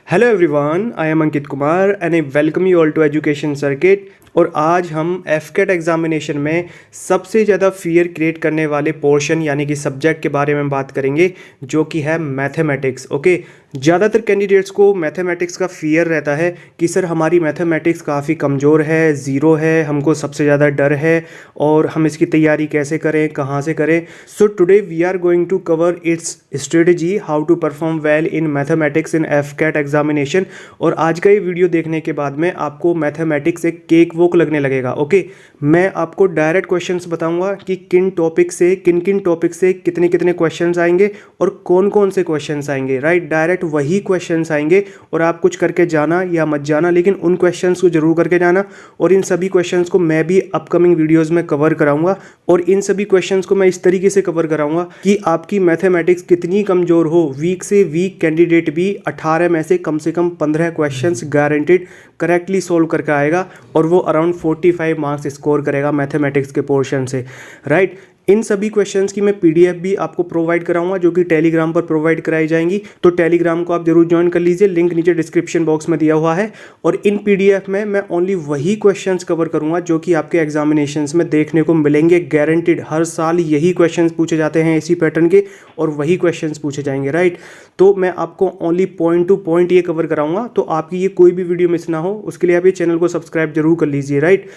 Hello everyone, I am Ankit Kumar and I welcome you all to Education Circuit. और आज हम एफकेट examination में सबसे ज़्यादा फियर क्रिएट करने वाले पोर्शन यानी कि सब्जेक्ट के बारे में बात करेंगे, जो कि है मैथमेटिक्स। ओके, ज़्यादातर कैंडिडेट्स को मैथमेटिक्स का फियर रहता है कि सर हमारी मैथमेटिक्स काफ़ी कमज़ोर है, ज़ीरो है, हमको सबसे ज़्यादा डर है और हम इसकी तैयारी कैसे करें, कहाँ से करें। So today we are going to cover its strategy how to perform well in mathematics in AFCAT examination. और आज का ये वीडियो देखने के बाद में आपको मैथमेटिक्स एक केक वॉक लगने लगेगा। ओके, मैं आपको डायरेक्ट क्वेश्चंस बताऊंगा कि किन टॉपिक से किन किन टॉपिक से कितने कितने क्वेश्चंस आएंगे और कौन कौन से क्वेश्चंस आएंगे। राइट, डायरेक्ट वही क्वेश्चंस आएंगे और आप कुछ करके जाना या मत जाना, लेकिन उन क्वेश्चंस को जरूर करके जाना। और इन सभी क्वेश्चंस को मैं भी अपकमिंग वीडियोज़ में कवर कराऊंगा और इन सभी क्वेश्चंस को मैं इस तरीके से कवर कराऊंगा कि आपकी मैथमेटिक्स कितनी कमज़ोर हो, वीक से वीक कैंडिडेट भी 18 में से कम 15 क्वेश्चंस गारंटेड करेक्टली सोल्व करके आएगा और वो अराउंड 45 मार्क्स स्कोर करेगा मैथमेटिक्स के पोर्शन से। राइट, इन सभी क्वेश्चंस की मैं पीडीएफ भी आपको प्रोवाइड कराऊंगा, जो कि टेलीग्राम पर प्रोवाइड कराई जाएंगी। तो टेलीग्राम को आप जरूर ज्वाइन कर लीजिए, लिंक नीचे डिस्क्रिप्शन बॉक्स में दिया हुआ है। और इन पीडीएफ में मैं ओनली वही क्वेश्चंस कवर करूंगा जो कि आपके एग्जामिनेशंस में देखने को मिलेंगे, गारंटेड। हर साल यही क्वेश्चंस पूछे जाते हैं इसी पैटर्न के और वही क्वेश्चंस पूछे जाएंगे। राइट, तो मैं आपको ओनली पॉइंट टू पॉइंट ये कवर कराऊंगा, तो आपकी ये कोई भी वीडियो मिस ना हो उसके लिए आप ये चैनल को सब्सक्राइब जरूर कर लीजिए। राइट,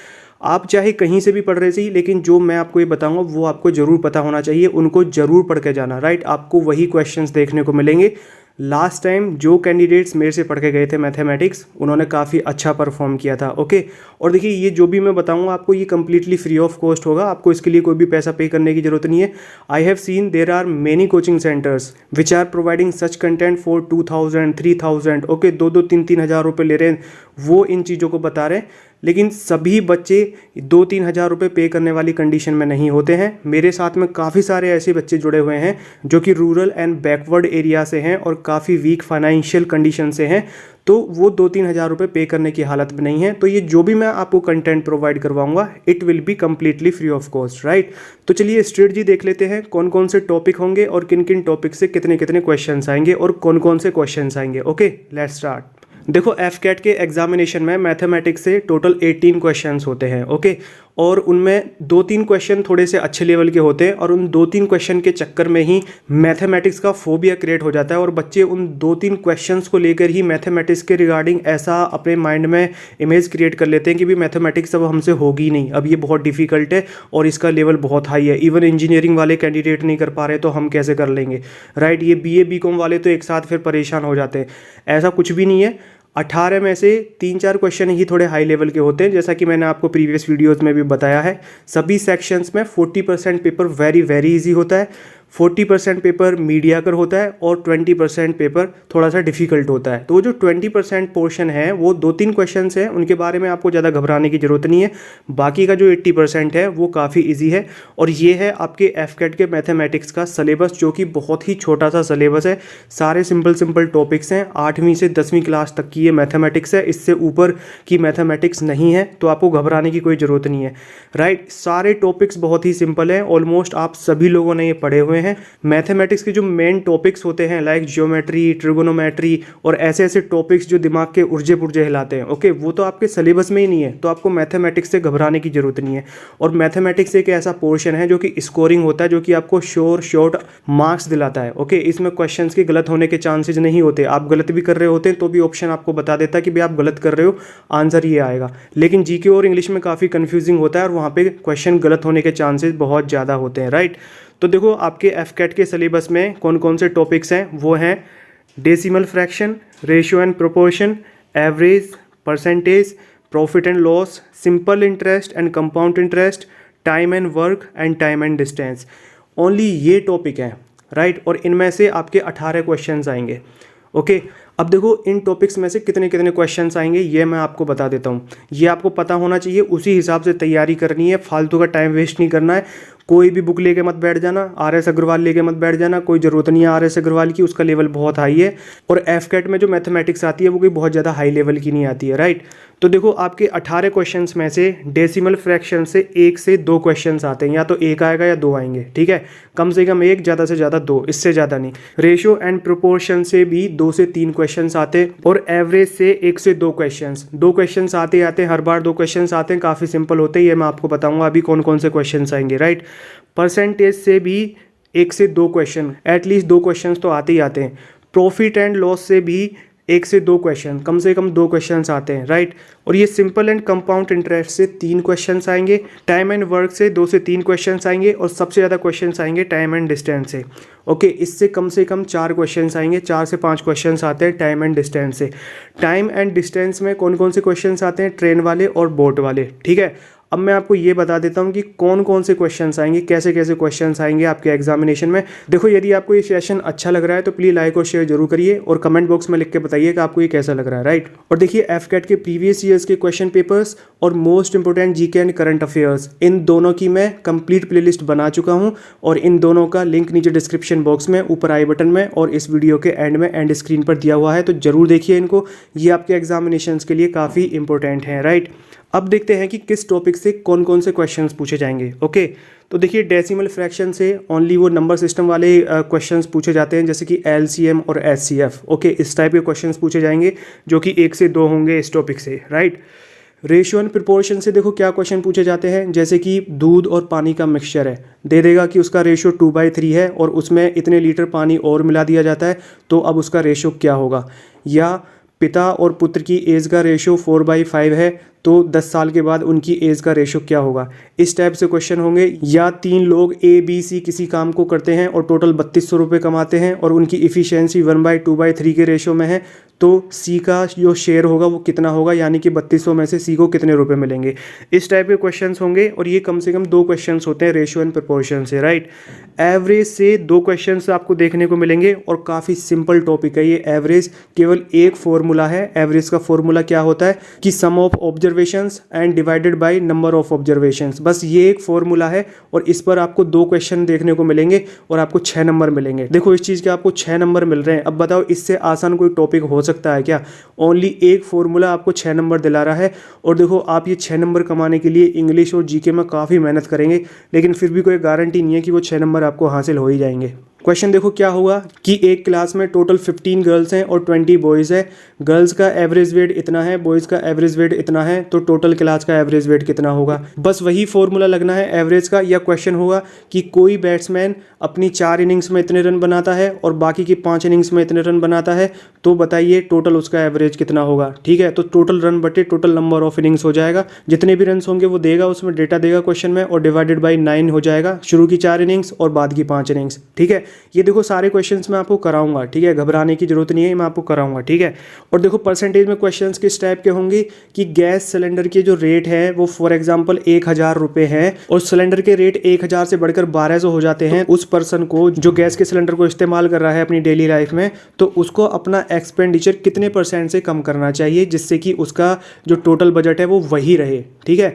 आप चाहे कहीं से भी पढ़ रहे थे, लेकिन जो मैं आपको ये बताऊंगा वो आपको जरूर पता होना चाहिए, उनको जरूर पढ़ के जाना। राइट, आपको वही क्वेश्चंस देखने को मिलेंगे। लास्ट टाइम जो कैंडिडेट्स मेरे से पढ़ के गए थे मैथमेटिक्स, उन्होंने काफ़ी अच्छा परफॉर्म किया था। ओके, और देखिए ये जो भी मैं बताऊंगा आपको ये कम्प्लीटली फ्री ऑफ कॉस्ट होगा, आपको इसके लिए कोई भी पैसा पे करने की जरूरत नहीं है। I have seen there are many coaching centres which are providing such content for 2000 3000। Okay, 2-3 हज़ार रुपये ले रहे हैं, वो इन चीज़ों को बता रहे हैं, लेकिन सभी बच्चे 2-3 हज़ार रुपये पे करने वाली कंडीशन में नहीं होते हैं। मेरे साथ में काफ़ी सारे ऐसे बच्चे जुड़े हुए हैं जो कि रूरल एंड बैकवर्ड एरिया से हैं और काफ़ी वीक फाइनेंशियल कंडीशन से हैं, तो वो 2-3 हज़ार रुपये पे करने की हालत में नहीं है। तो ये जो भी मैं आपको कंटेंट प्रोवाइड करवाऊंगा it will be completely free of cost. Right, तो चलिए स्ट्रेटजी देख लेते हैं, कौन कौन से टॉपिक होंगे और किन किन टॉपिक से कितने कितने क्वेश्चंस आएंगे और कौन कौन से क्वेश्चंस आएंगे। Okay, let's start. देखो, एफकेट के एग्जामिनेशन में मैथमेटिक्स से टोटल 18 क्वेश्चंस होते हैं। ओके, और उनमें 2-3 क्वेश्चन थोड़े से अच्छे लेवल के होते हैं और उन 2-3 क्वेश्चन के चक्कर में ही मैथमेटिक्स का फोबिया क्रिएट हो जाता है और बच्चे उन 2-3 क्वेश्चंस को लेकर ही मैथमेटिक्स के रिगार्डिंग ऐसा अपने माइंड में इमेज क्रिएट कर लेते हैं कि भी मैथमेटिक्स अब हमसे होगी नहीं, अब ये बहुत डिफिकल्ट है और इसका लेवल बहुत हाई है, इवन इंजीनियरिंग वाले कैंडिडेट नहीं कर पा रहे तो हम कैसे कर लेंगे। राइट, ये बीए बीकॉम वाले तो एक साथ फिर परेशान हो जाते हैं। ऐसा कुछ भी नहीं है, 18 में से 3-4 क्वेश्चन ही थोड़े हाई लेवल के होते हैं, जैसा कि मैंने आपको प्रीवियस वीडियोस में भी बताया है। सभी सेक्शंस में 40% पेपर वेरी वेरी इजी होता है, 40% पेपर मीडियाकर होता है और 20% पेपर थोड़ा सा डिफिकल्ट होता है। तो वो जो 20% पोर्शन है वो 2-3 क्वेश्चन हैं, उनके बारे में आपको ज़्यादा घबराने की ज़रूरत नहीं है। बाकी का जो 80% है वो काफ़ी इजी है। और ये है आपके एफकेट के मैथमेटिक्स का सिलेबस, जो कि बहुत ही छोटा सा सिलेबस है। सारे सिंपल टॉपिक्स हैं, 8वीं से 10वीं क्लास तक की ये मैथमेटिक्स है, इससे ऊपर की मैथमेटिक्स नहीं है, तो आपको घबराने की कोई ज़रूरत नहीं है। राइट, सारे टॉपिक्स बहुत ही सिंपल हैं, ऑलमोस्ट आप सभी लोगों ने ये पढ़े हुए हैं। मैथमेटिक्स के जो मेन टॉपिक्स होते हैं लाइक ज्योमेट्री, ट्रिगोनोमेट्री और ऐसे ऐसे टॉपिक्स जो दिमाग के उर्जे पुर्जे हिलाते हैं, ओके, वो तो आपके सिलेबस में ही नहीं है, तो आपको मैथमेटिक्स से घबराने की जरूरत नहीं है। और मैथमेटिक्स एक ऐसा पोर्शन है जो कि स्कोरिंग होता है, जो कि आपको शॉर्ट मार्क्स दिलाता है। ओके, इसमें क्वेश्चन के गलत होने के चांसेज नहीं होते, आप गलत भी कर रहे होते हैं तो भी ऑप्शन आपको बता देता है कि भाई आप गलत कर रहे हो, आंसर ये आएगा। लेकिन जीके और इंग्लिश में काफ़ी कंफ्यूजिंग होता है और वहाँ पे क्वेश्चन गलत होने के चांसेस बहुत ज़्यादा होते हैं। राइट, तो देखो आपके एफकेट के सिलेबस में कौन कौन से टॉपिक्स हैं, वो हैं decimal fraction, ratio and proportion, average, percentage, profit and loss, simple interest and compound interest, time and work and time and distance. Only ये टॉपिक हैं। राइट, और इनमें से आपके 18 क्वेश्चंस आएंगे। ओके, अब देखो इन टॉपिक्स में से कितने कितने क्वेश्चंस आएंगे ये मैं आपको बता देता हूँ। ये आपको पता होना चाहिए, उसी हिसाब से तैयारी करनी है, फालतू का टाइम वेस्ट नहीं करना है। कोई भी बुक लेके मत बैठ जाना, RS अग्रवाल लेके मत बैठ जाना, कोई ज़रूरत नहीं है RS अग्रवाल की, उसका लेवल बहुत हाई है। और एफकेट में जो मैथमेटिक्स आती है वो कोई बहुत ज़्यादा हाई लेवल की नहीं आती है, राइट। तो देखो आपके 18 क्वेश्चंस में से डेसिमल फ्रैक्शन से 1 से 2 क्वेश्चंस आते हैं, या तो 1 आएगा या 2 आएंगे, ठीक है। कम से कम 1, ज़्यादा से ज़्यादा 2, इससे ज़्यादा नहीं। रेशियो एंड प्रोपोर्शन से भी 2 से 3 क्वेश्चंस आते हैं, और एवरेज से 1 से 2 क्वेश्चंस। 2 क्वेश्चंस आते आते हैं, हर बार 2 क्वेश्चंस आते हैं, काफ़ी सिंपल होते हैं, ये मैं आपको बताऊंगा अभी कौन कौन से क्वेश्चंस आएंगे, राइट। परसेंटेज से भी 1 से 2 क्वेश्चन, एटलीस्ट 2 क्वेश्चंस तो आते ही आते हैं। प्रॉफिट एंड लॉस से भी 1 से 2 क्वेश्चन, कम से कम 2 क्वेश्चंस आते हैं, राइट। और ये सिंपल एंड कंपाउंड इंटरेस्ट से 3 क्वेश्चंस आएंगे, टाइम एंड वर्क से 2 से 3 क्वेश्चंस आएंगे, और सबसे ज़्यादा क्वेश्चंस आएंगे टाइम एंड डिस्टेंस से। ओके, इससे कम से कम 4 क्वेश्चंस आएंगे, 4 से 5 क्वेश्चंस आते हैं टाइम एंड डिस्टेंस से। टाइम एंड डिस्टेंस में कौन कौन से क्वेश्चंस आते हैं? ट्रेन वाले और बोट वाले, ठीक है। अब मैं आपको ये बता देता हूँ कि कौन कौन से क्वेश्चंस आएंगे, कैसे कैसे क्वेश्चंस आएंगे आपके एग्जामिनेशन में। देखो, यदि आपको ये सेशन अच्छा लग रहा है तो प्लीज़ लाइक और शेयर जरूर करिए, और कमेंट बॉक्स में लिख के बताइए कि आपको ये कैसा लग रहा है, राइट। और देखिए, एफकेट के प्रीवियस ईयर्स के क्वेश्चन पेपर्स और most important GK and current affairs, इन दोनों की मैं कंप्लीट प्लेलिस्ट बना चुका हूँ, और इन दोनों का लिंक नीचे डिस्क्रिप्शन बॉक्स में, ऊपर आई बटन में, और इस वीडियो के एंड में, एंड स्क्रीन पर दिया हुआ है, तो जरूर देखिए इनको। ये आपके एग्जामिनेशन के लिए काफ़ी इंपॉर्टेंट हैं, राइट। अब देखते हैं कि किस टॉपिक से कौन कौन से क्वेश्चंस पूछे जाएंगे। ओके, तो देखिए, डेसिमल फ्रैक्शन से ओनली वो नंबर सिस्टम वाले क्वेश्चंस पूछे जाते हैं, जैसे कि LCM और HCF। ओके, इस टाइप के क्वेश्चंस पूछे जाएंगे, जो कि 1 से 2 होंगे इस टॉपिक से, राइट। रेशियो एंड प्रोपोर्शन से देखो क्या क्वेश्चन पूछे जाते हैं, जैसे कि दूध और पानी का मिक्सचर है, दे देगा कि उसका रेशियो 2/3 है, और उसमें इतने लीटर पानी और मिला दिया जाता है, तो अब उसका रेशियो क्या होगा। या पिता और पुत्र की एज का रेशियो 4/5 है, तो 10 साल के बाद उनकी एज का रेशियो क्या होगा। इस टाइप से क्वेश्चन होंगे। या 3 लोग ABC किसी काम को करते हैं और टोटल 3200 रुपये कमाते हैं, और उनकी इफ़िशियंसी 1/2/3 के रेशियो में है, तो C का जो शेयर होगा वो कितना होगा, यानी कि 3200 में से C को कितने रुपए मिलेंगे। इस टाइप के क्वेश्चंस होंगे, और ये कम से कम 2 क्वेश्चंस होते हैं रेशियो एंड प्रोपोर्शन से, राइट। एवरेज से 2 क्वेश्चंस आपको देखने को मिलेंगे, और काफ़ी सिंपल टॉपिक है ये एवरेज। केवल एक फॉर्मूला है एवरेज का। फॉर्मूला क्या होता है कि sum of observations and divided by number of observations, बस ये एक फॉर्मूला है, और इस पर आपको 2 क्वेश्चन देखने को मिलेंगे, और आपको 6 नंबर मिलेंगे। देखो, इस चीज़ के आपको 6 नंबर मिल रहे हैं। अब बताओ, इससे आसान कोई टॉपिक हो सकता है क्या? ओनली एक फॉर्मूला आपको 6 नंबर दिला रहा है, और देखो, आप ये 6 नंबर कमाने के लिए इंग्लिश और जीके में काफ़ी मेहनत करेंगे, लेकिन फिर भी कोई गारंटी नहीं है कि वो 6 नंबर आपको हासिल हो ही जाएंगे। क्वेश्चन देखो क्या होगा कि एक क्लास में टोटल 15 गर्ल्स हैं और 20 बॉयज़ है। गर्ल्स का एवरेज वेट इतना है, बॉयज़ का एवरेज वेट इतना है, तो टोटल क्लास का एवरेज वेट कितना होगा। बस वही फॉर्मूला लगना है एवरेज का। या क्वेश्चन होगा कि कोई बैट्समैन अपनी 4 इनिंग्स में इतने रन बनाता है और बाकी की 5 इनिंग्स में इतने रन बनाता है, तो बताइए टोटल उसका एवरेज कितना होगा। ठीक है, तो टोटल रन बटे टोटल नंबर ऑफ इनिंग्स हो जाएगा। जितने भी रन होंगे वो देगा, उसमें डेटा देगा क्वेश्चन में, और डिवाइडेड बाई 9 हो जाएगा, शुरू की 4 इनिंग्स और बाद की 5 इनिंग्स। ठीक है, ये देखो सारे क्वेश्चंस मैं आपको कराऊंगा, ठीक है, घबराने की जरूरत नहीं है, मैं आपको कराऊंगा। ठीक है, और देखो परसेंटेज में क्वेश्चंस किस टाइप के होंगे कि गैस सिलेंडर के जो रेट है वो फॉर एग्जांपल 1000 रुपये है, और सिलेंडर के रेट 1000 से बढ़कर 1200 हो जाते हैं। उस पर्सन को जो गैस के सिलेंडर को इस्तेमाल कर रहा है अपनी डेली लाइफ में, तो उसको अपना एक्सपेंडिचर कितने % से कम करना चाहिए, जिससे कि उसका जो टोटल बजट है वो वही रहे। ठीक है,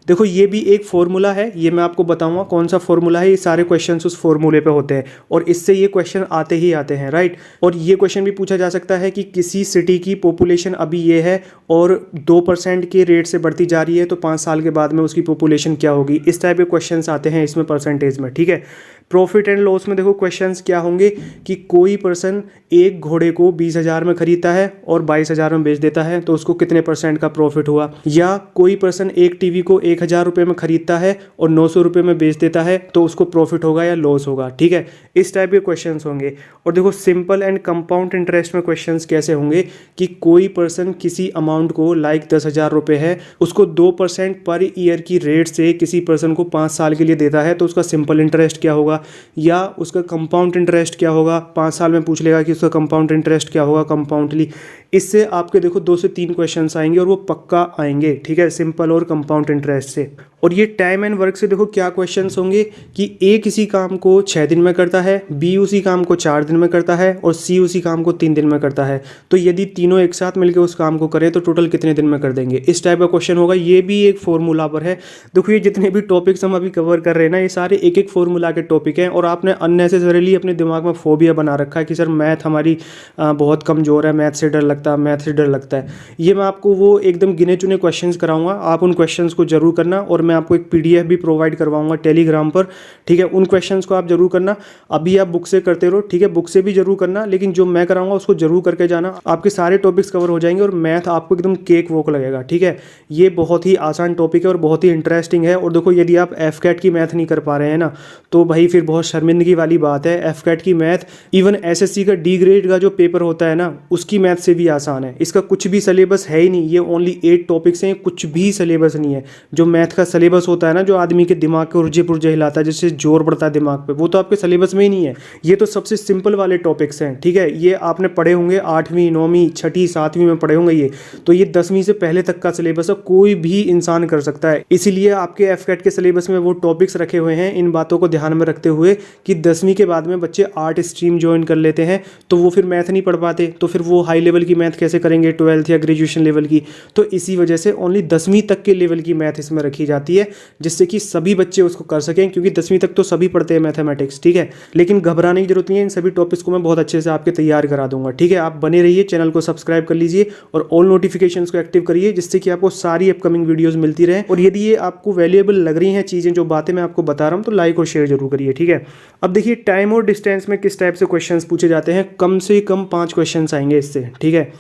देखो ये भी एक फॉर्मूला है, ये मैं आपको बताऊंगा कौन सा फॉर्मूला है। ये सारे क्वेश्चंस उस फॉर्मूले पे होते हैं, और इससे ये क्वेश्चन आते ही आते हैं, राइट। और ये क्वेश्चन भी पूछा जा सकता है कि किसी सिटी की पॉपुलेशन अभी ये है और 2% के रेट से बढ़ती जा रही है, तो 5 साल के बाद में उसकी पॉपुलेशन क्या होगी। इस टाइप के क्वेश्चंस आते हैं इसमें परसेंटेज में। ठीक है, प्रॉफिट एंड लॉस में देखो क्वेश्चंस क्या होंगे कि कोई पर्सन एक घोड़े को 20,000 में खरीदता है और 22,000 में बेच देता है, तो उसको कितने % का प्रॉफिट हुआ। या कोई पर्सन एक टीवी को 1000 रुपये में खरीदता है और 900 रुपये में बेच देता है, तो उसको प्रॉफिट होगा या लॉस होगा। ठीक है, इस टाइप के क्वेश्चंस होंगे। और देखो सिंपल एंड कंपाउंड इंटरेस्ट में क्वेश्चंस कैसे होंगे कि कोई पर्सन किसी अमाउंट को लाइक 10,000 रुपये है, उसको 2% पर ईयर की रेट से किसी पर्सन को 5 साल के लिए देता है, तो उसका सिंपल इंटरेस्ट क्या होगा, या उसका कंपाउंड इंटरेस्ट क्या होगा। 5 साल में पूछ लेगा कि उसका कंपाउंड इंटरेस्ट क्या होगा कंपाउंडली। इससे आपके देखो 2 से 3 क्वेश्चंस आएंगे, और वो पक्का आएंगे। ठीक है, सिंपल और कंपाउंड इंटरेस्ट से। और ये टाइम एंड वर्क से देखो क्या क्वेश्चंस होंगे कि ए किसी काम को 6 दिन में करता है, बी उसी काम को 4 दिन में करता है और सी उसी काम को 3 दिन में करता है। तो यदि तीनों एक साथ मिलकर उस काम को करें तो टोटल कितने दिन में कर देंगे, इस टाइप का क्वेश्चन होगा। ये भी एक फॉर्मूला पर है। देखो ये जितने भी टॉपिक्स हम अभी कवर कर रहे हैं ना, ये सारे एक एक फॉर्मूला के टॉपिक हैं और आपने अननेसेसरीली अपने दिमाग में फोबिया बना रखा है कि सर मैथ हमारी बहुत कमज़ोर है, मैथ से डर लगता है, मैथ से डर लगता है। ये मैं आपको वो एकदम गिने चुने क्वेश्चंस कराऊंगा, आप उन क्वेश्चंस को जरूर करना और मैं आपको एक पीडीएफ भी प्रोवाइड करवाऊंगा टेलीग्राम पर, ठीक है। उन क्वेश्चंस को आप जरूर करना। अभी आप बुक से करते रहो, ठीक है, बुक से भी जरूर करना, लेकिन जो मैं कराऊंगा उसको जरूर करके जाना। आपके सारे टॉपिक्स कवर हो जाएंगे और मैथ आपको एकदम केक वॉक लगेगा, ठीक है। ये बहुत ही आसान टॉपिक है और बहुत ही इंटरेस्टिंग है। और देखो यदि आप एफकेट की मैथ नहीं कर पा रहे हैं ना, तो भाई फिर बहुत शर्मिंदगी वाली बात है। एफकेट की मैथ इवन एसएससी का डी ग्रेड का जो पेपर होता है ना, उसकी मैथ से भी आसान है। इसका कुछ भी सिलेबस है ही नहीं, ये ओनली 8 टॉपिक्स हैं, कुछ भी सिलेबस नहीं है। जो मैथ का सिलेबस होता है ना, जो आदमी के दिमाग के उर्जे पुर्जे हिलाता है, जिससे जोर पड़ता है दिमाग पे, वो तो आपके सिलेबस में ही नहीं है। ये तो सबसे सिंपल वाले टॉपिक्स हैं, ठीक है। ये आपने पढ़े होंगे 8वीं 9वीं 6ठी 7वीं में पढ़े होंगे ये, तो ये 10वीं से पहले तक का सिलेबस है, कोई भी इंसान कर सकता है। इसीलिए आपके एफकेट के सिलेबस में वो टॉपिक्स रखे हुए हैं, इन बातों को ध्यान में रखते हुए कि 10वीं के बाद में बच्चे आर्ट स्ट्रीम ज्वाइन कर लेते हैं तो वो फिर मैथ नहीं पढ़ पाते, तो फिर वो हाई लेवल की मैथ कैसे करेंगे, 12th या ग्रेजुएशन लेवल की। तो इसी वजह से ओनली 10वीं तक के लेवल की मैथ इसमें रखी जाती है, जिससे कि सभी बच्चे उसको कर सकें, क्योंकि 10वीं तक तो सभी पढ़ते हैं मैथमेटिक्स, ठीक है। लेकिन घबराने की जरूरत नहीं है, इन सभी टॉपिक्स को मैं बहुत अच्छे से आपके तैयार करा दूंगा, ठीक है। आप बने रहिए, चैनल को सब्सक्राइब कर लीजिए और ऑल नोटिफिकेशंस को एक्टिव करिए, जिससे कि आपको सारी अपकमिंग वीडियोस मिलती रहे। और यदि ये आपको वैल्यूएबल लग रही हैं चीज़ें, जो बातें मैं आपको बता रहा हूँ, तो लाइक और शेयर जरूर करिए, ठीक है। अब देखिए टाइम और डिस्टेंस में किस टाइप से क्वेश्चंस पूछे जाते हैं। कम से कम 5 क्वेश्चंस आएंगे इससे, ठीक है।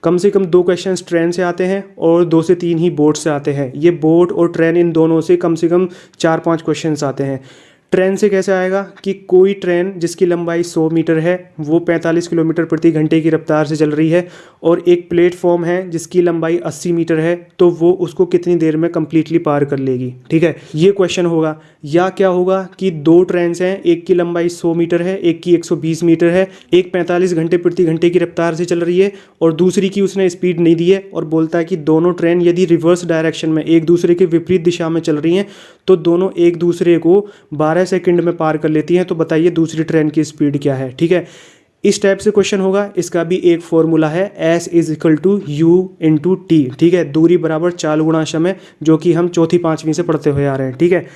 कम से कम 2 क्वेश्चंस ट्रेन से आते हैं और 2 से 3 ही बोट से आते हैं। ये बोट और ट्रेन इन दोनों से कम 4-5 क्वेश्चंस आते हैं। ट्रेन से कैसे आएगा कि कोई ट्रेन जिसकी लंबाई 100 मीटर है, वो 45 किलोमीटर प्रति घंटे की रफ्तार से चल रही है, और एक प्लेटफॉर्म है जिसकी लंबाई 80 मीटर है, तो वो उसको कितनी देर में कंप्लीटली पार कर लेगी, ठीक है। ये क्वेश्चन होगा। या क्या होगा कि 2 ट्रेन हैं, एक की लंबाई 100 मीटर है, एक की 120 मीटर है, एक 45 घंटे प्रति घंटे की रफ्तार से चल रही है और दूसरी की उसने स्पीड नहीं दी है, और बोलता है कि दोनों ट्रेन यदि रिवर्स डायरेक्शन में एक दूसरे के विपरीत दिशा में चल रही हैं तो दोनों एक दूसरे को 12 सेकंड में पार कर लेती हैं। तो बताइए दूसरी ट्रेन की स्पीड क्या है, ठीक है। इस टाइप से क्वेश्चन होगा। इसका भी एक फॉर्मूला है, S = U × T, ठीक है। दूरी बराबर चाल गुणा समय, जो कि हम 4वीं 5वीं से पढ़ते हुए आ रहे हैं, ठीक है।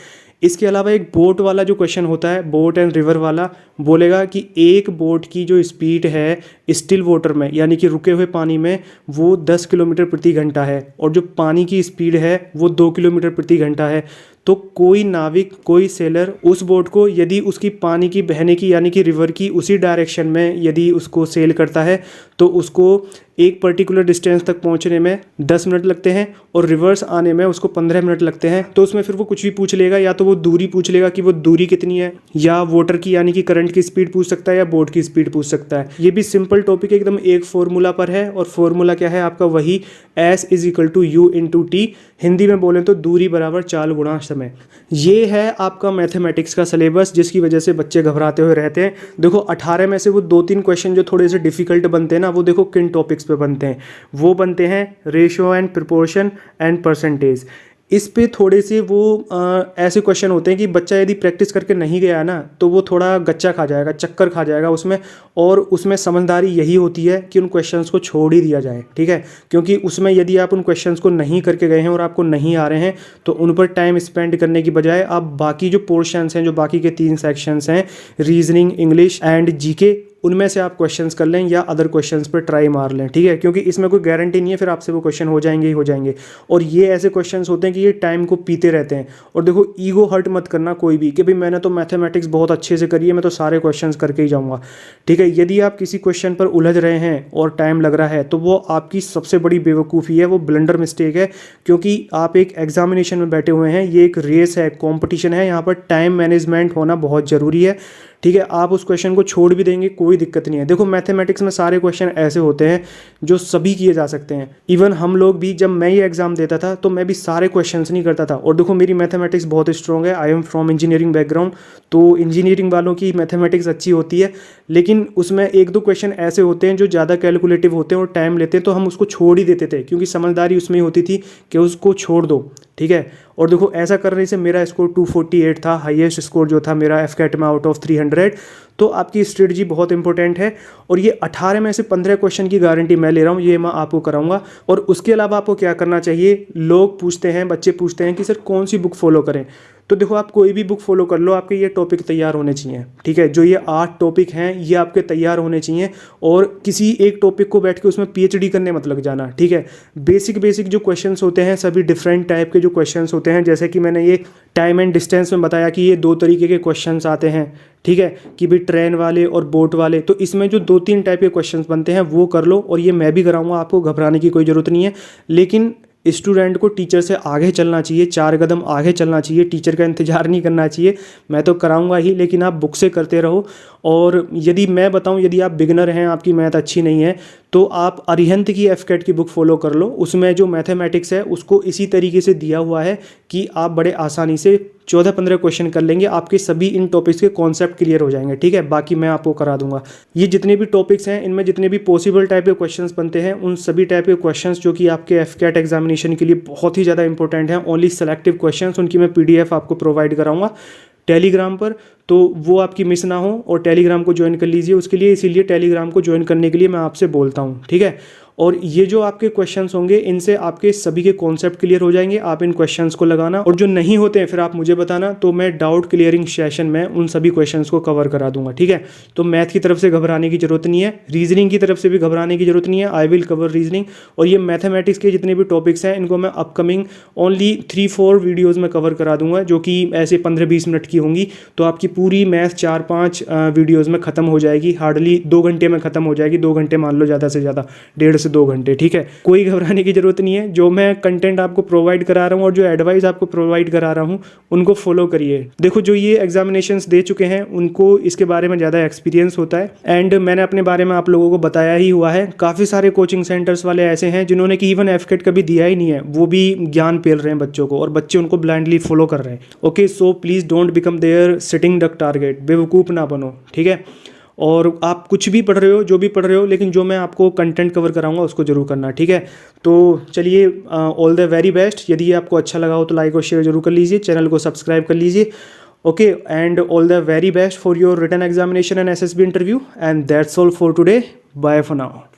इसके अलावा एक बोट वाला जो क्वेश्चन होता है, बोट एंड रिवर वाला, बोलेगा कि एक बोट की जो स्पीड है स्टिल वाटर में, यानी कि रुके हुए पानी में, वो 10 किलोमीटर प्रति घंटा है, और जो पानी की स्पीड है वो 2 किलोमीटर प्रति घंटा है। तो कोई नाविक, कोई सेलर उस बोट को यदि उसकी पानी की बहने की, यानी कि रिवर की उसी डायरेक्शन में यदि उसको सेल करता है, तो उसको एक पर्टिकुलर डिस्टेंस तक पहुंचने में 10 मिनट लगते हैं और रिवर्स आने में उसको 15 मिनट लगते हैं। तो उसमें फिर वो कुछ भी पूछ लेगा, या तो वो दूरी पूछ लेगा कि वो दूरी कितनी है, या वाटर की यानी कि करंट की स्पीड पूछ सकता है, या बोट की स्पीड पूछ सकता है। ये भी सिंपल टॉपिक एकदम एक फॉर्मूला पर है, और फॉर्मूला क्या है आपका, वही S = U × T। हिंदी में बोलें तो दूरी बराबर चाल गुणा समय। ये है आपका मैथमेटिक्स का सिलेबस, जिसकी वजह से बच्चे घबराते हुए रहते हैं। देखो 18 में से वो 2-3 क्वेश्चन जो थोड़े से डिफिकल्ट बनते हैं ना, वो देखो किन टॉपिक्स पे बनते हैं। वो बनते हैं ratio and proportion and percentage. इस पे थोड़े से वो ऐसे क्वेश्चन होते हैं कि बच्चा यदि प्रैक्टिस करके नहीं गया ना, तो वो थोड़ा गच्चा खा जाएगा, चक्कर खा जाएगा उसमें। और उसमें समझदारी यही होती है कि उन क्वेश्चंस को छोड़ ही दिया जाए, ठीक है। क्योंकि उसमें यदि आप उन क्वेश्चंस को नहीं करके गए हैं और आपको नहीं आ रहे हैं, तो उन पर टाइम स्पेंड करने की बजाय आप बाकी जो पोर्शंस हैं, जो बाकी के 3 सेक्शंस हैं, रीजनिंग, इंग्लिश एंड जीके, उनमें से आप क्वेश्चंस कर लें या अदर क्वेश्चंस पर ट्राई मार लें, ठीक है। क्योंकि इसमें कोई गारंटी नहीं है फिर आपसे वो क्वेश्चन हो जाएंगे ही हो जाएंगे। और ये ऐसे क्वेश्चंस होते हैं कि ये टाइम को पीते रहते हैं। और देखो ईगो हर्ट मत करना कोई भी कि भाई मैंने तो मैथमेटिक्स बहुत अच्छे से करी है, मैं तो सारे क्वेश्चंस करके ही जाऊँगा, ठीक है। यदि आप किसी क्वेश्चन पर उलझ रहे हैं और टाइम लग रहा है, तो वो आपकी सबसे बड़ी बेवकूफ़ी है, वो ब्लंडर मिस्टेक है। क्योंकि आप एक एग्जामिनेशन में बैठे हुए हैं, ये एक रेस है, कॉम्पिटिशन है, यहाँ पर टाइम मैनेजमेंट होना बहुत ज़रूरी है, ठीक है। आप उस क्वेश्चन को छोड़ भी देंगे कोई दिक्कत नहीं है। देखो मैथमेटिक्स में सारे क्वेश्चन ऐसे होते हैं जो सभी किए जा सकते हैं। इवन हम लोग भी, जब मैं ये एग्जाम देता था तो मैं भी सारे क्वेश्चंस नहीं करता था। और देखो मेरी मैथमेटिक्स बहुत स्ट्रॉन्ग है, I am from engineering background, तो इंजीनियरिंग वालों की मैथमेटिक्स अच्छी होती है। लेकिन उसमें 1-2 क्वेश्चन ऐसे होते हैं जो ज़्यादा कैलकुलेटिव होते हैं और टाइम लेते हैं, तो हम उसको छोड़ ही देते थे, क्योंकि समझदारी उसमें ही होती थी कि उसको छोड़ दो, ठीक है। और देखो ऐसा करने से मेरा स्कोर 248 था, हाईएस्ट स्कोर जो था मेरा एफकेट में आउट ऑफ 300। तो आपकी स्ट्रेटजी बहुत इंपॉर्टेंट है और ये 18 में से 15 क्वेश्चन की गारंटी मैं ले रहा हूँ, ये मैं आपको कराऊंगा। और उसके अलावा आपको क्या करना चाहिए, लोग पूछते हैं, बच्चे पूछते हैं कि सर कौन सी बुक फॉलो करें। तो देखो आप कोई भी बुक फॉलो कर लो, आपके ये टॉपिक तैयार होने चाहिए, ठीक है। जो ये 8 टॉपिक हैं ये आपके तैयार होने चाहिए और किसी एक टॉपिक को बैठ के उसमें पीएचडी करने मत लग जाना, ठीक है। बेसिक जो क्वेश्चंस होते हैं सभी डिफरेंट टाइप के जो क्वेश्चंस होते हैं, जैसे कि मैंने ये टाइम एंड डिस्टेंस में बताया कि ये 2 तरीके के क्वेश्चंस आते हैं, ठीक है, कि भाई ट्रेन वाले और बोट वाले। तो इसमें जो 2-3 टाइप के क्वेश्चंस बनते हैं वो कर लो और ये मैं भी कराऊंगा, आपको घबराने की कोई ज़रूरत नहीं है। लेकिन स्टूडेंट को टीचर से आगे चलना चाहिए, 4 कदम आगे चलना चाहिए, टीचर का इंतजार नहीं करना चाहिए। मैं तो कराऊंगा ही, लेकिन आप बुक से करते रहो। और यदि मैं बताऊं, यदि आप बिगिनर हैं, आपकी मैथ अच्छी नहीं है, तो आप अरिहंत की एफकेट की बुक फॉलो कर लो। उसमें जो मैथमेटिक्स है उसको इसी तरीके से दिया हुआ है कि आप बड़े आसानी से 14-15 क्वेश्चन कर लेंगे, आपके सभी इन टॉपिक्स के कॉन्सेप्ट क्लियर हो जाएंगे, ठीक है। बाकी मैं आपको करा दूंगा। ये जितने भी टॉपिक्स हैं इनमें जितने भी पॉसिबल टाइप के क्वेश्चंस बनते हैं, उन सभी टाइप के क्वेश्चंस जो कि आपके एफकेट एग्जामिनेशन के लिए बहुत ही ज़्यादा इंपॉर्टेंट हैं, ओनली सेलेक्टिव क्वेश्चंस, उनकी मैं पीडीएफ आपको प्रोवाइड कराऊंगा टेलीग्राम पर। तो वो आपकी मिस ना हो और टेलीग्राम को ज्वाइन कर लीजिए उसके लिए, इसीलिए टेलीग्राम को ज्वाइन करने के लिए मैं आपसे बोलता हूँ, ठीक है। और ये जो आपके क्वेश्चंस होंगे इनसे आपके सभी के कॉन्सेप्ट क्लियर हो जाएंगे। आप इन क्वेश्चंस को लगाना और जो नहीं होते हैं फिर आप मुझे बताना, तो मैं डाउट क्लियरिंग सेशन में उन सभी क्वेश्चंस को कवर करा दूंगा, ठीक है। तो मैथ की तरफ से घबराने की जरूरत नहीं है, रीजनिंग की तरफ से भी घबराने की जरूरत नहीं है। I will cover reasoning. और ये मैथमेटिक्स के जितने भी टॉपिक्स हैं इनको मैं अपकमिंग ओनली 3-4 वीडियोज़ में कवर करा दूंगा, जो कि ऐसे 15-20 मिनट की होंगी। तो आपकी पूरी मैथ 4-5 वीडियोज़ में ख़त्म हो जाएगी, हार्डली 2 घंटे में ख़त्म हो जाएगी। 2 घंटे मान लो ज़्यादा से ज़्यादा, 1.5 से 2 घंटे, ठीक है। कोई घबराने की जरूरत नहीं है। जो मैं कंटेंट आपको प्रोवाइड करा रहा हूँ और जो एडवाइस आपको प्रोवाइड करा रहा हूँ उनको फॉलो करिए। देखो जो ये एग्जामिनेशंस दे चुके हैं उनको इसके बारे में ज़्यादा एक्सपीरियंस होता है एंड मैंने अपने बारे में आप लोगों को बताया ही हुआ है। काफ़ी सारे कोचिंग सेंटर्स वाले ऐसे हैं जिन्होंने कि इवन एफकेट कभी दिया ही नहीं है, वो भी ज्ञान पेल रहे हैं बच्चों को और बच्चे उनको ब्लाइंडली फॉलो कर रहे हैं। Okay, so please don't become their sitting duck target, बेवकूफ़ ना बनो, ठीक है। और आप कुछ भी पढ़ रहे हो, जो भी पढ़ रहे हो, लेकिन जो मैं आपको कंटेंट कवर कराऊंगा उसको जरूर करना, ठीक है। तो चलिए, ऑल द वेरी बेस्ट। यदि आपको अच्छा लगा हो तो लाइक और शेयर जरूर कर लीजिए, चैनल को सब्सक्राइब कर लीजिए। Okay, and all the very best for your written examination and SSB interview, and that's all for today. Bye for now.